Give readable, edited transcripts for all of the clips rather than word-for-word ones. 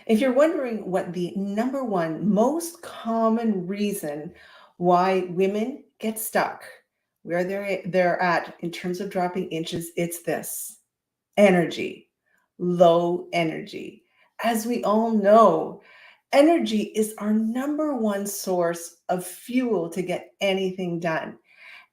If you're wondering what the number one most common reason why women get stuck where they're at in terms of dropping inches, it's this: energy, low energy. As we all know, energy is our number one source of fuel to get anything done.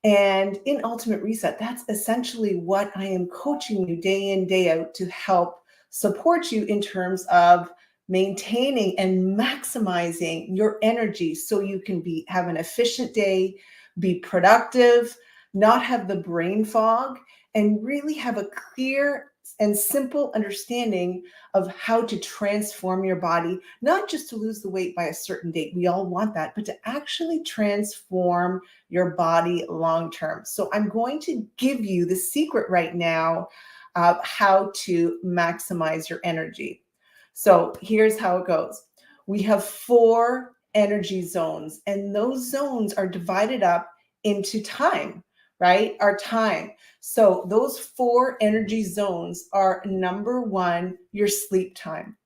And in Ultimate Reset, that's essentially what I am coaching you day in, day out to help support you in terms of maintaining and maximizing your energy so you can have an efficient day, be productive, not have the brain fog, and really have a clear and simple understanding of how to transform your body, not just to lose the weight by a certain date. We all want that, but to actually transform your body long term. So I'm going to give you the secret right now of how to maximize your energy. So here's how it goes. We have 4 energy zones, and those zones are divided up into time, right? Our time. So those 4 energy zones are: number 1, your sleep time.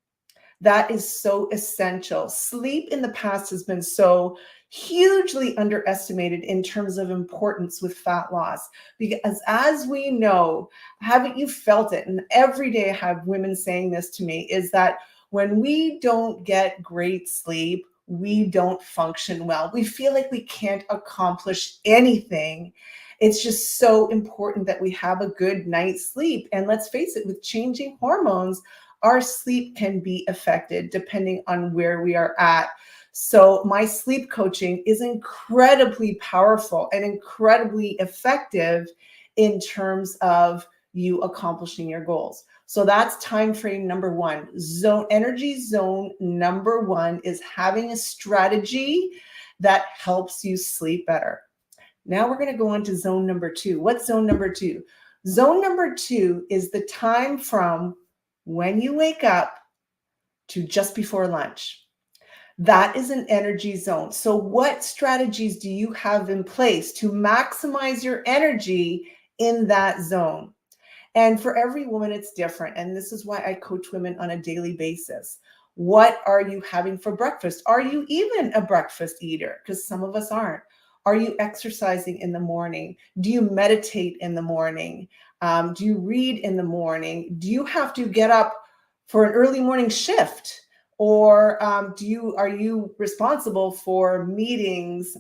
That is so essential. Sleep in the past has been so hugely underestimated in terms of importance with fat loss. Because as we know, haven't you felt it? And every day I have women saying this to me, is that when we don't get great sleep, we don't function well. We feel like we can't accomplish anything. It's just so important that we have a good night's sleep. And let's face it, with changing hormones, our sleep can be affected depending on where we are at. So my sleep coaching is incredibly powerful and incredibly effective in terms of you accomplishing your goals. So that's time frame number 1. Energy zone number 1 is having a strategy that helps you sleep better. Now we're going to go on to zone number 2. What's zone number 2? Zone number 2 is the time from when you wake up to just before lunch. That is an energy zone. So what strategies do you have in place to maximize your energy in that zone? And for every woman, it's different. And this is why I coach women on a daily basis. What are you having for breakfast? Are you even a breakfast eater? Because some of us aren't. Are you exercising in the morning? Do you meditate in the morning? Do you read in the morning? Do you have to get up for an early morning shift? Or are you responsible for meetings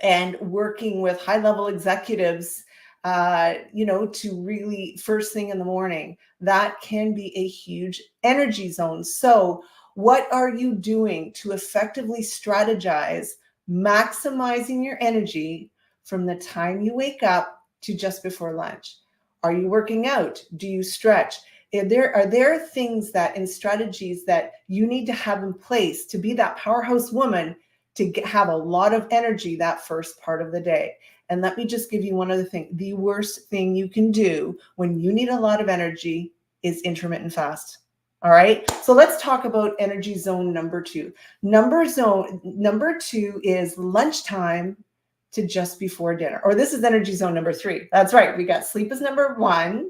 and working with high level executives, to really first thing in the morning? That can be a huge energy zone. So what are you doing to effectively strategize maximizing your energy from the time you wake up to just before lunch? Are you working out? Do you stretch? Are there things that and strategies that you need to have in place to be that powerhouse woman to have a lot of energy that first part of the day? And let me just give you one other thing. The worst thing you can do when you need a lot of energy is intermittent fast. All right. So let's talk about energy zone number 2. Number 2 is lunchtime to just before dinner. Or this is energy zone number 3. That's right. We got sleep as number 1.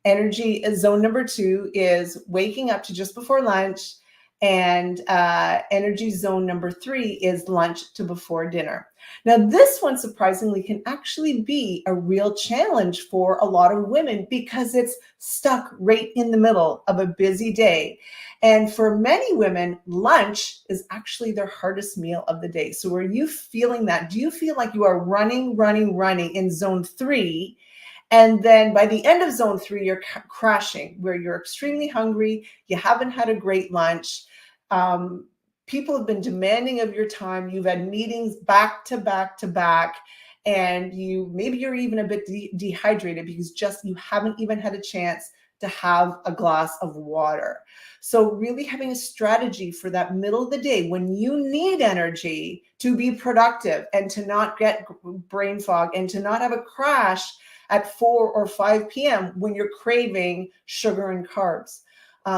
Energy zone number 2 is waking up to just before lunch, and energy zone number 3 is lunch to before dinner. Now, this one surprisingly can actually be a real challenge for a lot of women because it's stuck right in the middle of a busy day. And for many women, lunch is actually their hardest meal of the day. So are you feeling that? Do you feel like you are running in zone 3? And then by the end of zone 3, you're crashing, where you're extremely hungry, you haven't had a great lunch. People have been demanding of your time. You've had meetings back to back to back, and maybe you're even a bit dehydrated because just you haven't even had a chance to have a glass of water. So really having a strategy for that middle of the day when you need energy to be productive and to not get brain fog and to not have a crash at 4 or 5 p.m. when you're craving sugar and carbs.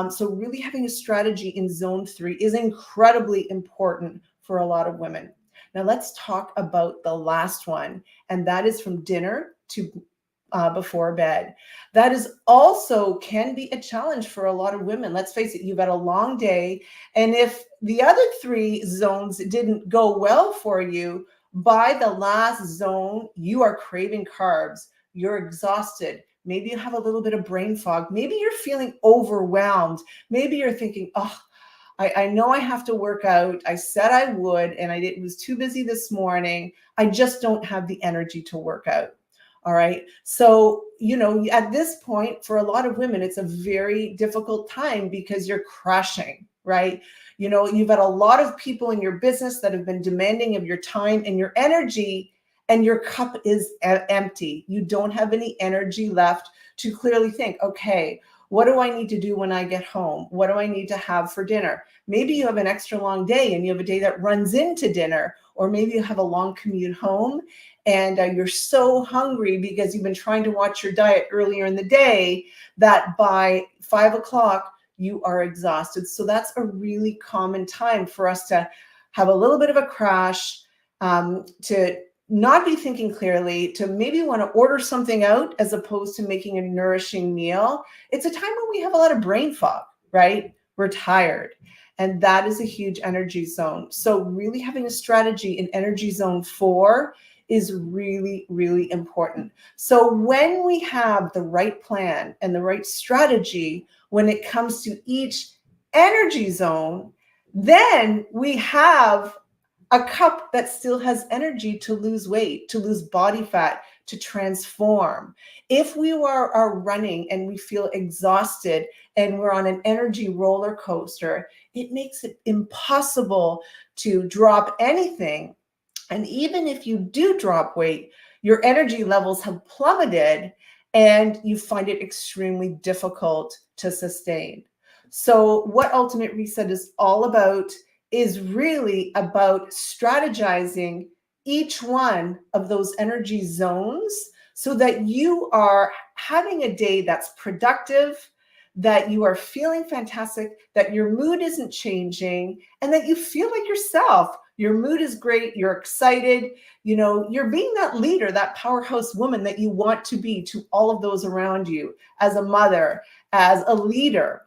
So really having a strategy in zone 3 is incredibly important for a lot of women. Now let's talk about the last one, and that is from dinner to before bed. That is also can be a challenge for a lot of women. Let's face it, you've had a long day. And if the other three zones didn't go well for you, by the last zone, you are craving carbs, you're exhausted. Maybe you have a little bit of brain fog. Maybe you're feeling overwhelmed. Maybe you're thinking, oh, I know I have to work out. I said I would, and was too busy this morning. I just don't have the energy to work out. All right. So, at this point, for a lot of women, it's a very difficult time because you're crashing, right? You've had a lot of people in your business that have been demanding of your time and your energy, and your cup is empty. You don't have any energy left to clearly think, okay, what do I need to do when I get home? What do I need to have for dinner? Maybe you have an extra long day and you have a day that runs into dinner, or maybe you have a long commute home and you're so hungry because you've been trying to watch your diet earlier in the day that by 5 o'clock you are exhausted. So that's a really common time for us to have a little bit of a crash, to not be thinking clearly, to maybe want to order something out as opposed to making a nourishing meal. It's a time when we have a lot of brain fog, right? We're tired. And that is a huge energy zone. So really having a strategy in energy zone 4 is really, really important. So when we have the right plan and the right strategy when it comes to each energy zone, then we have a cup that still has energy to lose weight, to lose body fat, to transform. If we are running and we feel exhausted and we're on an energy roller coaster, it makes it impossible to drop anything. And even if you do drop weight, your energy levels have plummeted and you find it extremely difficult to sustain. So what Ultimate Reset is all about is really about strategizing each one of those energy zones so that you are having a day that's productive, that you are feeling fantastic, that your mood isn't changing, and that you feel like yourself. Your mood is great. You're excited. You're being that leader, that powerhouse woman that you want to be to all of those around you, as a mother, as a leader,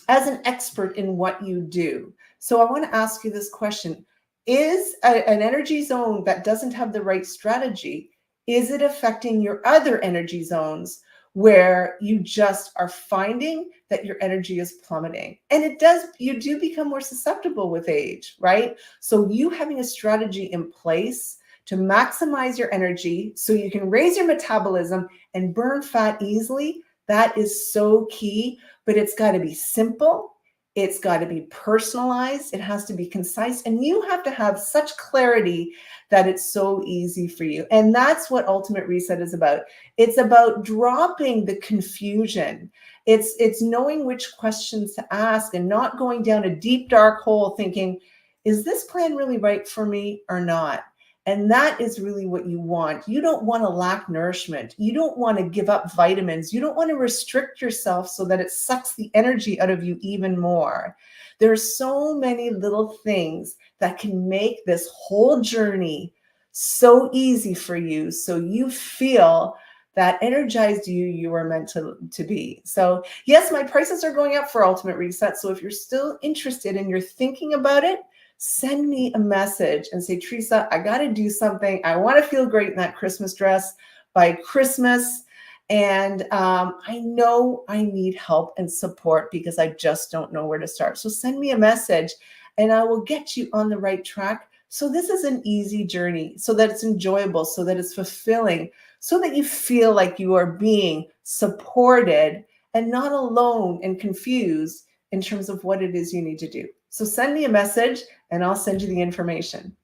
as an expert in what you do. So I want to ask you this question. Is an energy zone that doesn't have the right strategy, is it affecting your other energy zones where you just are finding that your energy is plummeting? And you do become more susceptible with age, right? So you having a strategy in place to maximize your energy so you can raise your metabolism and burn fat easily, that is so key. But it's got to be simple. It's got to be personalized. It has to be concise. And you have to have such clarity that it's so easy for you. And that's what Ultimate Reset is about. It's about dropping the confusion. It's knowing which questions to ask and not going down a deep, dark hole thinking, is this plan really right for me or not? And that is really what you want. You don't want to lack nourishment. You don't want to give up vitamins. You don't want to restrict yourself so that it sucks the energy out of you even more. There are so many little things that can make this whole journey so easy for you, so you feel that energized you were meant to be. So yes, my prices are going up for Ultimate Reset. So if you're still interested and you're thinking about it, send me a message and say, Teresa, I got to do something. I want to feel great in that Christmas dress by Christmas. And I know I need help and support because I just don't know where to start. So send me a message and I will get you on the right track. So this is an easy journey, so that it's enjoyable, so that it's fulfilling, so that you feel like you are being supported and not alone and confused in terms of what it is you need to do. So send me a message and I'll send you the information.